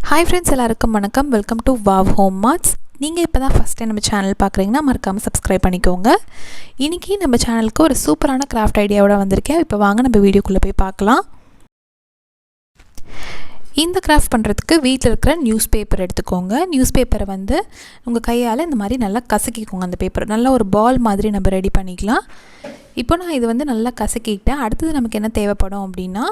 Hi friends, எல்லாருக்கும் வணக்கம். Welcome to wow home marts. நீங்கள் இப்போ தான் ஃபஸ்ட் டைம் நம்ம சேனல் பார்க்குறீங்கன்னா மறக்காமல் சப்ஸ்கிரைப் பண்ணிக்கோங்க. இன்றைக்கி நம்ம சேனலுக்கு ஒரு சூப்பரான கிராஃப்ட் ஐடியாவோட வந்திருக்கேன். இப்போ வாங்க நம்ம வீடியோக்குள்ளே போய் பார்க்கலாம். இந்த கிராஃப்ட் பண்ணுறதுக்கு வீட்டில் இருக்கிற நியூஸ் பேப்பர் எடுத்துக்கோங்க. நியூஸ் பேப்பரை வந்து உங்கள் கையால் இந்த மாதிரி நல்லா கசக்கிக்கோங்க. அந்த பேப்பர் நல்லா ஒரு பால் மாதிரி நம்ம ரெடி பண்ணிக்கலாம். இப்போ நான் இது வந்து நல்லா கசக்கிக்கிட்டேன். அடுத்தது நமக்கு என்ன தேவைப்படும் அப்படின்னா,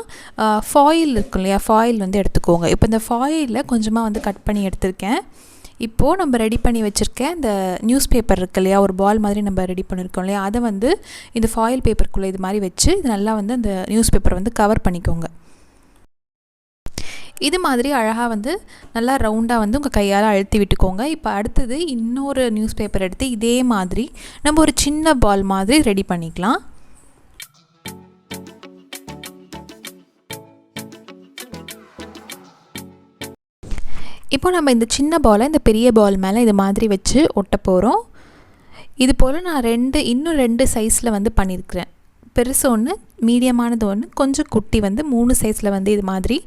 ஃபாயில் இருக்கும் இல்லையா, ஃபாயில் வந்து எடுத்துக்கோங்க. இப்போ இந்த ஃபாயிலில் கொஞ்சமாக வந்து கட் பண்ணி எடுத்திருக்கேன். இப்போது நம்ம ரெடி பண்ணி வச்சுருக்கேன் இந்த நியூஸ் பேப்பர் இருக்கு இல்லையா, ஒரு பால் மாதிரி நம்ம ரெடி பண்ணியிருக்கோம் இல்லையா, அதை வந்து இந்த ஃபாயில் பேப்பருக்குள்ளே இது மாதிரி வச்சு இது நல்லா வந்து அந்த நியூஸ் பேப்பரை வந்து கவர் பண்ணிக்கோங்க. இது மாதிரி அழகாக வந்து நல்லா ரவுண்டாக வந்து உங்கள் கையால் அழுத்தி விட்டுக்கோங்க. இப்போ அடுத்தது இன்னொரு நியூஸ் பேப்பர் எடுத்து இதே மாதிரி நம்ம ஒரு சின்ன பால் மாதிரி ரெடி பண்ணிக்கலாம். இப்போ நம்ம இந்த சின்ன பாலை இந்த பெரிய பால் மேலே இது மாதிரி வச்சு ஒட்ட போகிறோம். இது போல் நான் இன்னும் ரெண்டு சைஸில் வந்து பண்ணியிருக்கிறேன். பெருசு ஒன்று, மீடியமானது ஒன்று, கொஞ்சம் குட்டி வந்து 3 சைஸில் வந்து இது மாதிரி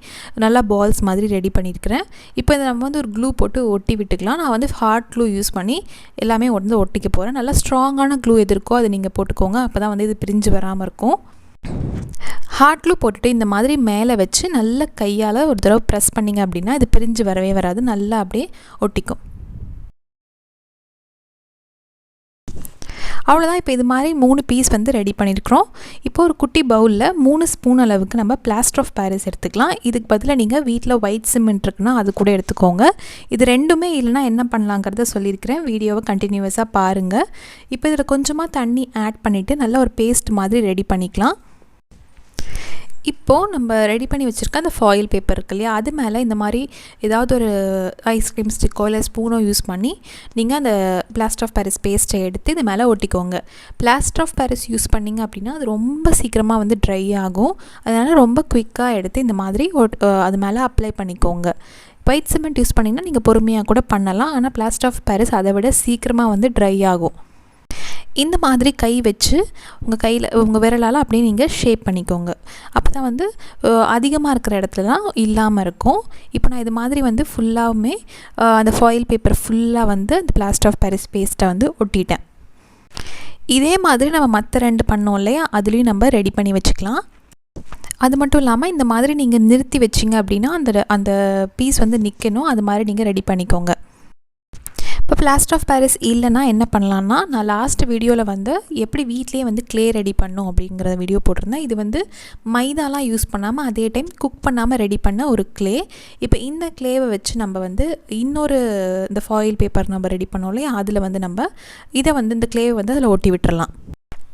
நல்லா பால்ஸ் மாதிரி ரெடி பண்ணியிருக்கிறேன். இப்போ இதை நம்ம வந்து ஒரு க்ளூ போட்டு ஒட்டி விட்டுக்கலாம். நான் வந்து ஹார்ட் க்ளூ யூஸ் பண்ணி எல்லாமே வந்து ஒட்டிக்க போகிறேன். நல்லா ஸ்ட்ராங்கான க்ளூ எது இருக்கோ அதை நீங்கள் போட்டுக்கோங்க. அப்போ தான் வந்து இது பிரிஞ்சு வராமல் இருக்கும். ஹார்ட் க்ளூ போட்டுட்டு இந்த மாதிரி மேலே வச்சு நல்ல கையால் ஒரு தடவை ப்ரெஸ் பண்ணிங்க அப்படின்னா இது பிரிஞ்சு வரவே வராது. நல்லா அப்படியே ஒட்டிக்கும். அவ்வளோதான். இப்போ இது மாதிரி 3 பீஸ் வந்து ரெடி பண்ணியிருக்கிறோம். இப்போ ஒரு குட்டி பவுலில் 3 ஸ்பூன் அளவுக்கு நம்ம பிளாஸ்டர் ஆஃப் பாரிஸ் எடுத்துக்கலாம். இதுக்கு பதிலாக நீங்கள் வீட்டில் ஒயிட் சிமெண்ட் இருக்குன்னா அது கூட எடுத்துக்கோங்க. இது ரெண்டுமே இல்லைனா என்ன பண்ணலாங்கிறத சொல்லியிருக்கிறேன். வீடியோவை கண்டினியூஸாக பாருங்கள். இப்போ இதில் கொஞ்சமாக தண்ணி ஆட் பண்ணிவிட்டு நல்லா ஒரு பேஸ்ட் மாதிரி ரெடி பண்ணிக்கலாம். இப்போது நம்ம ரெடி பண்ணி வச்சுருக்க அந்த ஃபாயில் பேப்பர் இருக்கு இல்லையா, அது மேலே இந்த மாதிரி ஏதாவது ஒரு ஐஸ்கிரீம் ஸ்டிக்கோ இல்லை ஸ்பூனோ யூஸ் பண்ணி நீங்கள் அந்த பிளாஸ்டர் ஆஃப் பாரிஸ் பேஸ்ட்டை எடுத்து இது மேலே ஒட்டிக்கோங்க. பிளாஸ்டர் ஆஃப் பாரிஸ் யூஸ் பண்ணிங்க அப்படின்னா அது ரொம்ப சீக்கிரமாக வந்து ட்ரை ஆகும். அதனால் ரொம்ப குயிக்காக எடுத்து இந்த மாதிரி அது மேலே அப்ளை பண்ணிக்கோங்க. ஒயிட் சிமெண்ட் யூஸ் பண்ணிங்கன்னா நீங்கள் பொறுமையாக கூட பண்ணலாம். ஆனால் பிளாஸ்டர் ஆஃப் பாரிஸ் அதை விட சீக்கிரமாக வந்து ட்ரை ஆகும். இந்த மாதிரி கை வச்சு உங்கள் கையில் உங்கள் விரலால் அப்படியே நீங்கள் ஷேப் பண்ணிக்கோங்க. அப்போ தான் வந்து அதிகமாக இருக்கிற இடத்துலலாம் இல்லாமல் இருக்கும். இப்போ நான் இது மாதிரி வந்து ஃபுல்லாகவுமே அந்த ஃபாயில் பேப்பர் ஃபுல்லாக வந்து அந்த பிளாஸ்டர் ஆஃப் பாரிஸ் பேஸ்ட்டை வந்து ஒட்டிட்டேன். இதே மாதிரி நம்ம மற்ற 2 பண்ணோம் இல்லையா, அதுலேயும் நம்ம ரெடி பண்ணி வச்சுக்கலாம். அது மட்டும் இல்லாமல் இந்த மாதிரி நீங்கள் நிறுத்தி வச்சிங்க அப்படின்னா அந்த பீஸ் வந்து நிற்கணும். அது மாதிரி நீங்கள் ரெடி பண்ணிக்கோங்க. இப்போ பிளாஸ்டர் ஆஃப் பாரிஸ் இல்லைன்னா என்ன பண்ணலான்னா, நான் லாஸ்ட் வீடியோவில் வந்து எப்படி வீட்லேயே வந்து க்ளே ரெடி பண்ணோம் அப்படிங்கிற வீடியோ போட்டிருந்தேன். இது வந்து மைதாலாம் யூஸ் பண்ணாமல் அதே டைம் குக் பண்ணாமல் ரெடி பண்ண ஒரு க்ளே. இப்போ இந்த க்ளேவை வச்சு நம்ம வந்து இன்னொரு இந்த ஃபாயில் பேப்பர் நம்ம ரெடி பண்ணோம் இல்லையா, அதில் வந்து நம்ம இதை வந்து இந்த க்ளேவை வந்து அதில் ஒட்டி விட்டுறலாம்.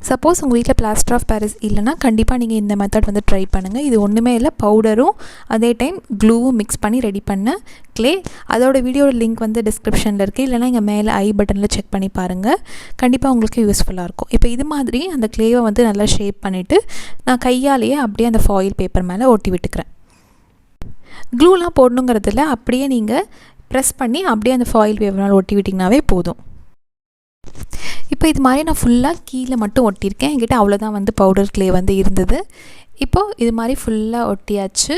சப்போஸ் உங்கள் வீட்டில் பிளாஸ்டர் ஆஃப் பாரிஸ் இல்லைனா கண்டிப்பாக நீங்கள் இந்த மெத்தட் வந்து ட்ரை பண்ணுங்கள். இது ஒன்றுமே இல்லை, பவுடரும் அதே டைம் க்ளூவும் மிக்ஸ் பண்ணி ரெடி பண்ண க்ளே. அதோட வீடியோட லிங்க் வந்து டிஸ்கிரிப்ஷனில் இருக்குது. இல்லைனா இங்கே மேலே ஐ பட்டனில் செக் பண்ணி பாருங்கள். கண்டிப்பாக உங்களுக்கு யூஸ்ஃபுல்லாக இருக்கும். இப்போ இது மாதிரி அந்த க்ளேவை வந்து நல்லா ஷேப் பண்ணிவிட்டு நான் கையாலேயே அப்படியே அந்த ஃபாயில் பேப்பர் மேலே ஒட்டி விட்டுக்கிறேன். க்ளூலாம் போடணுங்கிறதுல அப்படியே நீங்கள் ப்ரெஸ் பண்ணி அப்படியே அந்த ஃபாயில் பேப்பர் மேலே ஒட்டி விட்டிங்கனாவே போதும். இப்போ இது மாதிரி நான் ஃபுல்லாக கீழே மட்டும் ஒட்டியிருக்கேன். என்கிட்ட அவ்வளோதான் வந்து பவுடர் க்ளே வந்து இருந்தது. இப்போது இது மாதிரி ஃபுல்லாக ஒட்டியாச்சு.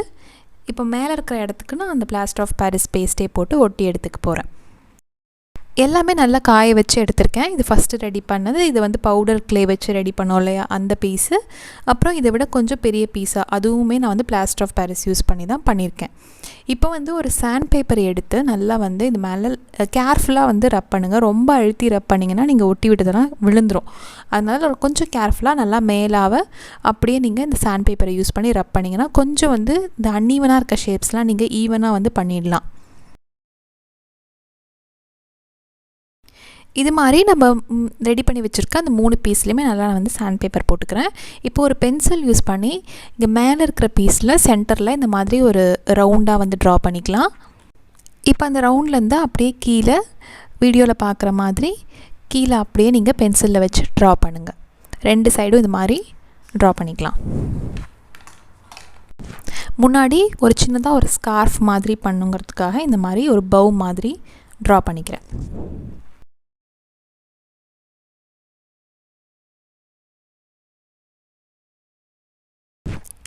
இப்போ மேலே இருக்கிற இடத்துக்கு நான் அந்த பிளாஸ்டர் ஆஃப் பாரிஸ் பேஸ்ட்டே போட்டு ஒட்டி எடுத்துக்க போகிறேன். எல்லாமே நல்லா காய வச்சு எடுத்திருக்கேன். இது ஃபஸ்ட்டு ரெடி பண்ணது. இது வந்து பவுடர் க்ளே வச்சு ரெடி பண்ணோம் இல்லையா, அந்த பீஸு. அப்புறம் இதை விட கொஞ்சம் பெரிய பீஸாக அதுவுமே நான் வந்து பிளாஸ்டர் ஆஃப் பாரிஸ் யூஸ் பண்ணி தான் பண்ணியிருக்கேன். இப்போ வந்து ஒரு சாண்ட் பேப்பர் எடுத்து நல்லா வந்து இது மேலே கேர்ஃபுல்லாக வந்து ரப் பண்ணுங்கள். ரொம்ப அழுத்தி ரப் பண்ணிங்கன்னா நீங்கள் ஒட்டி விட்டதெல்லாம் விழுந்துடும். அதனால் கொஞ்சம் கேர்ஃபுல்லாக நல்லா மேலாக அப்படியே நீங்கள் இந்த சாண்ட் பேப்பரை யூஸ் பண்ணி ரப் பண்ணிங்கன்னா கொஞ்சம் வந்து இந்த அன்ஈவனாக இருக்க ஷேப்ஸ்லாம் நீங்கள் ஈவனாக வந்து பண்ணிடலாம். இது மாதிரி நம்ம ரெடி பண்ணி வச்சுருக்க அந்த 3 பீஸ்லேயுமே நல்லா நான் வந்து சாண்ட் பேப்பர் போட்டுக்கிறேன். இப்போது ஒரு பென்சில் யூஸ் பண்ணி இங்கே மேலே இருக்கிற பீஸில் சென்டரில் இந்த மாதிரி ஒரு ரவுண்டாக வந்து ட்ரா பண்ணிக்கலாம். இப்போ அந்த ரவுண்ட்லேருந்து அப்படியே கீழே வீடியோவில் பார்க்குற மாதிரி கீழே அப்படியே நீங்கள் பென்சிலில் வச்சு ட்ரா பண்ணுங்கள். 2 சைடும் இது மாதிரி ட்ரா பண்ணிக்கலாம். முன்னாடி ஒரு சின்னதாக ஒரு ஸ்கார்ஃப் மாதிரி பண்ணுங்கிறதுக்காக இந்த மாதிரி ஒரு பவ் மாதிரி ட்ரா பண்ணிக்கிறேன்.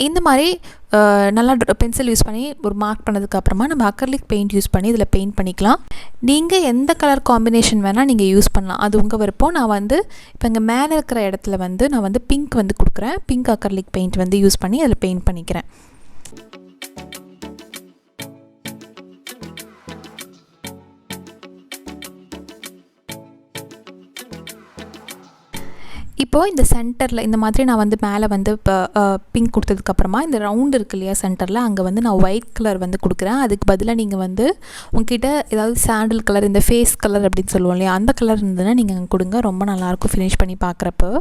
இந்த மாதிரி நல்லா பென்சில் யூஸ் பண்ணி ஒரு மார்க் பண்ணதுக்கப்புறமா நம்ம அக்ரிலிக் பெயிண்ட் யூஸ் பண்ணி இதில் பெயிண்ட் பண்ணிக்கலாம். நீங்கள் எந்த கலர் காம்பினேஷன் வேணால் நீங்கள் யூஸ் பண்ணலாம், அது உங்கள் விருப்பம். நான் வந்து இப்போ இங்கே மேலே இருக்கிற இடத்துல வந்து நான் வந்து பிங்க் வந்து கொடுக்குறேன். பிங்க் அக்ரிலிக் பெயிண்ட் வந்து யூஸ் பண்ணி அதில் பெயிண்ட் பண்ணிக்கிறேன். இப்போது இந்த சென்டரில் இந்த மாதிரி நான் வந்து மேலே வந்து இப்போ பிங்க் கொடுத்ததுக்கப்புறமா இந்த ரவுண்ட் இருக்கு இல்லையா சென்டரில், அங்கே வந்து நான் ஒயிட் கலர் வந்து கொடுக்குறேன். அதுக்கு பதிலாக நீங்கள் வந்து உங்ககிட்ட ஏதாவது சாண்டில் கலர், இந்த ஃபேஸ் கலர் அப்படின்னு சொல்லுவோம் இல்லையா, அந்த கலர் இருந்ததுன்னா நீங்கள் அங்கே கொடுங்க. ரொம்ப நல்லாயிருக்கும் ஃபினிஷ் பண்ணி பார்க்குறப்போ.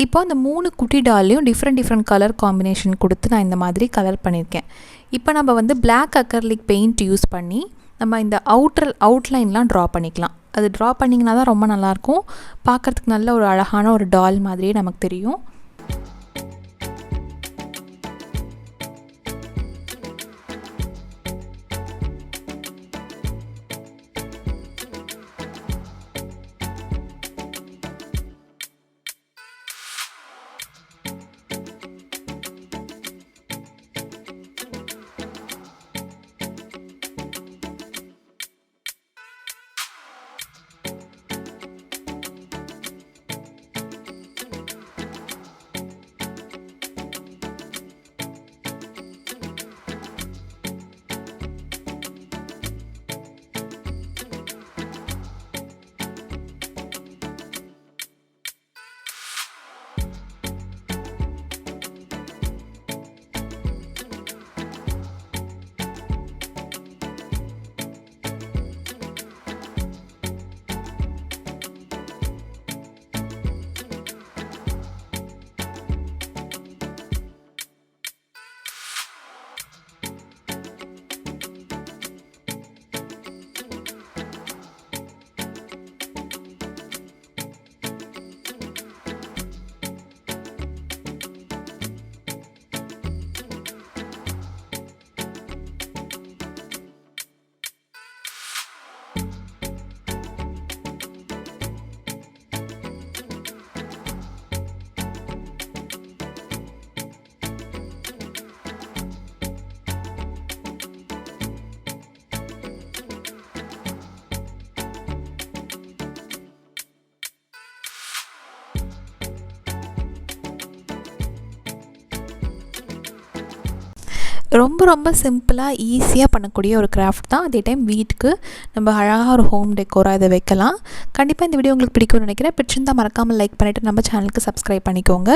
இப்போ அந்த 3 குட்டி டால்லையும் டிஃப்ரெண்ட் கலர் காம்பினேஷன் கொடுத்து நான் இந்த மாதிரி கலர் பண்ணியிருக்கேன். இப்போ நம்ம வந்து பிளாக் அக்ரிலிக் பெயிண்ட் யூஸ் பண்ணி நம்ம இந்த அவுட்லைன்லாம் ட்ரா பண்ணிக்கலாம். அது ட்ரா பண்ணிங்கன்னா தான் ரொம்ப நல்லாயிருக்கும், பார்க்குறதுக்கு நல்ல ஒரு அழகான ஒரு டால் மாதிரியே நமக்கு தெரியும். ரொம்ப சிம்பிளாக ஈஸியாக பண்ணக்கூடிய ஒரு கிராஃப்ட் தான். அதே டைம் வீட்டுக்கு நம்ம அழகாக ஒரு ஹோம் டெக்கோராக இதை வைக்கலாம். கண்டிப்பாக இந்த வீடியோ உங்களுக்கு பிடிக்கும்னு நினைக்கிறேன். பிடிச்சிருந்தால் மறக்காமல் லைக் பண்ணிவிட்டு நம்ம சேனலுக்கு சப்ஸ்கிரைப் பண்ணிக்கோங்க.